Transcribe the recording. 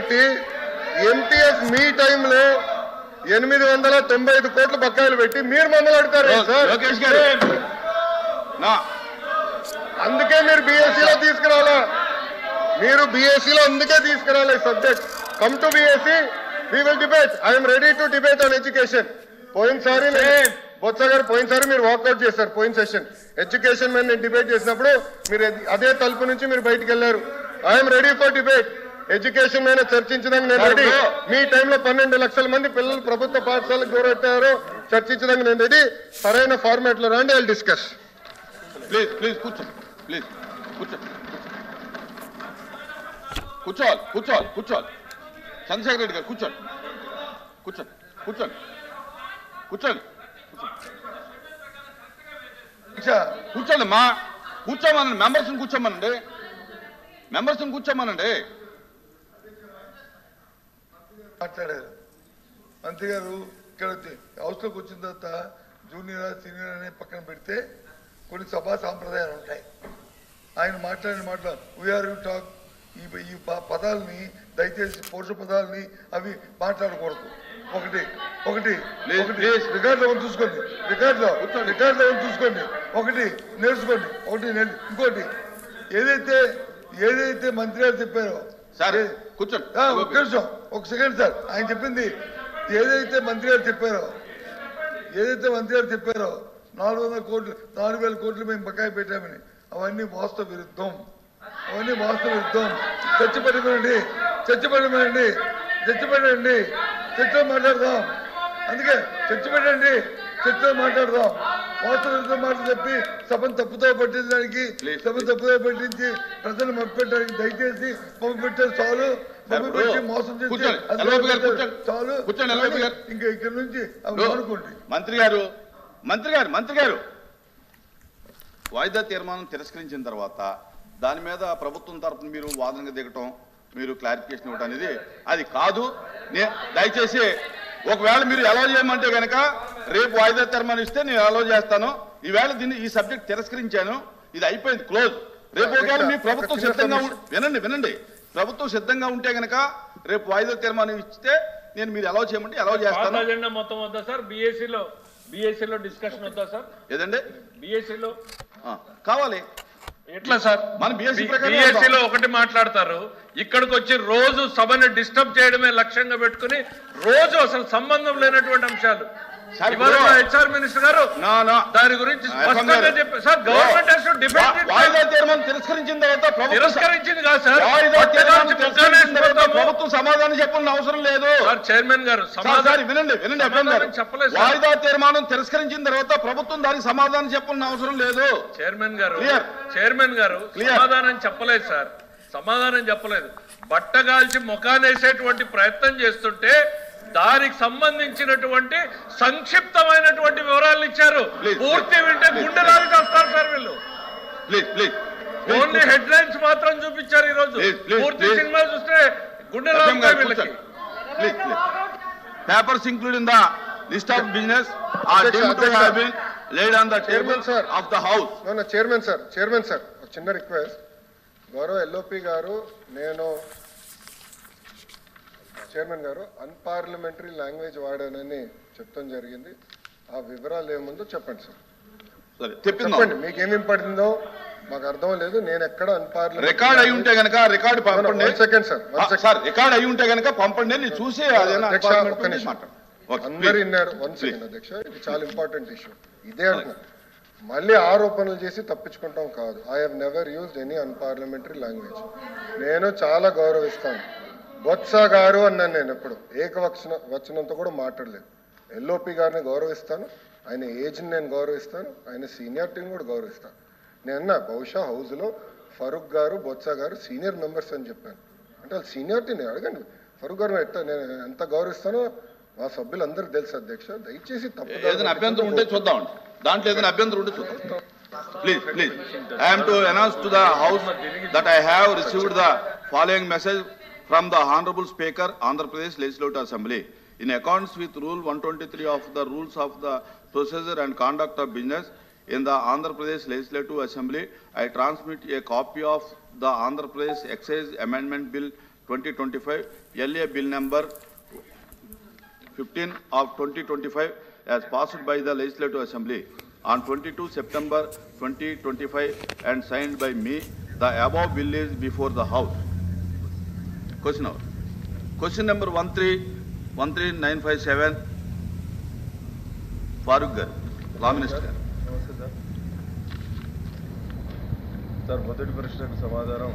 పెట్టి ఎంటీఎస్ మీ టైంలో 895 కోట్ల బకాయిలు పెట్టి మీరు మమ్మల్ని అడుగుతారు సార్. అందుకే మీరు బీఎస్సీలో తీసుకురావాలా, మీరు బీఎస్సీలో అందుకే తీసుకురావాలి subject. Come to BSc, we will debate. I'm ready to debate on education. పోయినసారి బొత్స గారు పోయినసారి మీరు వాకౌట్ చేశారు. పోయిన సెషన్ ఎడ్యుకేషన్ మీద నేను డిబేట్ చేసినప్పుడు మీరు అదే తలుపు నుంచి మీరు బయటకు వెళ్ళారు. I'm ready for debate. Education మీద చర్చించడానికి నేను రెడీ. మీ టైంలో 12 లక్షల మంది పిల్లలు ప్రభుత్వ పాఠశాలకు దూరెట్టారో చర్చించడానికి నేను రెడీ. సరైన ఫార్మాట్ లో రండి, I will discuss. Please please కూర్చోండి, ప్లీజ్ కూర్చోండి, కూర్చోవాలి కూర్చోవాలి కూర్చోవాలి. చంద్రశేఖర్ రెడ్డి గారు కూర్చోండి, కూర్చోండి కూర్చోండి కూర్చోండి కూర్చోండి మా కూర్చోమనండి. మెంబర్స్ని కూర్చోమనండి, మెంబర్స్ని కూర్చోమనండి. మాట్లాడారు మంత్రి గారు. ఇక్కడ హౌస్లోకి వచ్చిన తర్వాత జూనియర్ సీనియర్ అనే పక్కన పెడితే కొన్ని సభా సాంప్రదాయాలు ఉంటాయి. ఆయన మాట్లాడిన మాటలు వీఆర్ యూ టాక్, ఈ పదాలని దయచేసి పౌరుష పదాలని అవి మాట్లాడకూడదు. ఒకటి రికార్డులో చూసుకోండి, రికార్డులో చూసుకోండి. ఒకటి నేర్చుకోండి, ఇంకోటి ఏదైతే మంత్రి గారు చెప్పారో సార్ కూర్చోండి. ఒక సెకండ్ సార్. ఆయన చెప్పింది ఏదైతే మంత్రి గారు చెప్పారో 400 కోట్లు 4000 కోట్లు మేము బకాయి పెట్టామని, అవన్నీ వాస్తవ విరుద్ధం. చర్చపడమనండి, చర్చలో మాట్లాడదాం. అందుకే చర్చలో మాట్లాడదాం. వాస్తవ విరుద్ధం మాటలు చెప్పి సభను తప్పుతో పట్టించడానికి, ప్రజలు మభ్యపెట్టడానికి దయచేసి పంపిపెట్టారు చాలు. మోసం చేసి చాలు. ఇంకా ఇక్కడ నుంచి అనుకోండి. మంత్రి గారు వాయిదా తీర్మానం తిరస్కరించిన తర్వాత దాని మీద ప్రభుత్వం తరఫున మీరు వాదనగా దిగటం, మీరు క్లారిఫికేషన్ ఇవ్వడం అనేది అది కాదు. దయచేసి ఒకవేళ మీరు అలౌ చేయమంటే కనుక రేపు వాయిదా తీర్మానం ఇస్తే నేను అలౌ చేస్తాను. ఈవేళ ఈ సబ్జెక్ట్ తిరస్కరించాను, ఇది అయిపోయింది, క్లోజ్. రేపు ఒకవేళ మీ ప్రభుత్వం సిద్ధంగా వినండి ప్రభుత్వం సిద్ధంగా ఉంటే కనుక రేపు వాయిదా తీర్మానం ఇస్తే నేను మీరు అలౌ చేయమంటే అలౌ చేస్తాను. అజెండా మొత్తం వద్దా సార్? బీఎస్సీలో డిస్కషన్ వద్దా సార్? ఏదండి బీఎస్సీలో కావాలి. ఎట్లా సార్? మన బీఎస్సీలో ఒకటి మాట్లాడతారు, ఇక్కడికి వచ్చి రోజు సభని డిస్టర్బ్ చేయడమే లక్ష్యంగా పెట్టుకుని రోజు అసలు సంబంధం లేనటువంటి అంశాలు. హెచ్ఆర్ మినిస్టర్ గారు దాని గురించి స్పష్టంగా చెప్పారు సార్. గవర్నమెంట్ తిరస్కరించింది కాదు సార్, ప్రభుత్వం సమాధానం చెప్పాల్సిన అవసరం లేదు. చైర్మన్ గారు వినండి చెప్పలేదు. వాయిదా తీర్మానం తిరస్కరించిన తర్వాత ప్రభుత్వం దానికి సమాధానం చెప్పాల్సిన అవసరం లేదు. చైర్మన్ గారు సమాధానం చెప్పలేదు. బట్టగాల్చి ముఖానేసేటువంటి ప్రయత్నం చేస్తుంటే దానికి సంబంధించినటువంటి సంక్షిప్తమైనటువంటి వివరాలు ఇచ్చారు. పూర్తి వింటే గుండె రాలి చేస్తారు సార్ వీళ్ళు. ఓన్లీ హెడ్ లైన్స్ మాత్రం చూపించారు. ఈ రోజు పూర్తి సినిమా చూస్తే గుండె రాలి వీళ్ళకి. Papers include in the list of business are deemed to have been laid on the table of the house. Chairman sir ఒక చిన్న రిక్వెస్ట్. గౌరవ ఎల్ఓపి గారు, నేను చైర్మన్ గారు అన్పార్లమెంటరీ లాంగ్వేజ్ వాడానని చెప్తాం జరిగింది. ఆ వివరాలు ఏముందో చెప్పండి సార్. చెప్పండి, మీకేమి పడిందో మాకు అర్థం లేదు. నేను ఎక్కడ అన్పార్లమెంటరీ రికార్డ్ అయి ఉంటే గనక రికార్డ్ పంపండి. సెకండ్ సార్, రికార్డ్ అయి ఉంటే గనక పంపండి, నేను చూసి అందరు విన్నారు. 1 సెకండ్ అధ్యక్ష, ఇది చాలా ఇంపార్టెంట్ ఇష్యూ. ఇదే అంటున్నారు, మళ్ళీ ఆరోపణలు చేసి తప్పించుకుంటాం కాదు. I have never used any unparliamentary language. నేను చాలా గౌరవిస్తాను. బొత్స గారు అన్నాను, నేను ఎప్పుడు ఏకవచనంతో కూడా మాట్లాడలేదు. ఎల్ఓపి గారిని గౌరవిస్తాను, ఆయన ఏజ్ని నేను గౌరవిస్తాను, ఆయన సీనియారిటీని కూడా గౌరవిస్తాను. నేను బహుశా హౌస్లో ఫరూక్ గారు, బొత్స గారు సీనియర్ మెంబర్స్ అని చెప్పాను. అంటే వాళ్ళు సీనియారిటీని అడగండి. ఫరూక్ గారు నేను ఎంత గౌరవిస్తానో మా సభ్యులందరికీ తెలుసు అధ్యక్ష. దయచేసి తప్పు ఏదైనా అభ్యంతరం ఉంటే చూద్దాం, దాంట్లో ఏదైనా అభ్యంతరం ఉంటే చూద్దాం. Please. I am to announce to the House that I have received the following message from the Honorable Speaker, Andhra Pradesh Legislative Assembly. In accordance with Rule 123 of the Rules of the Procedure and Conduct of Business in the Andhra Pradesh Legislative Assembly, I transmit a copy of the Andhra Pradesh Excise Amendment Bill 2025, LA Bill number 15 of 2025 as passed by the Legislative Assembly on 22 September 2025 and signed by me. The above bill is before the House. Question number. Question number 13957. Farooq Gar, Law Minister. నమస్తే sir. మొదటి ప్రశ్నకు సమాధానం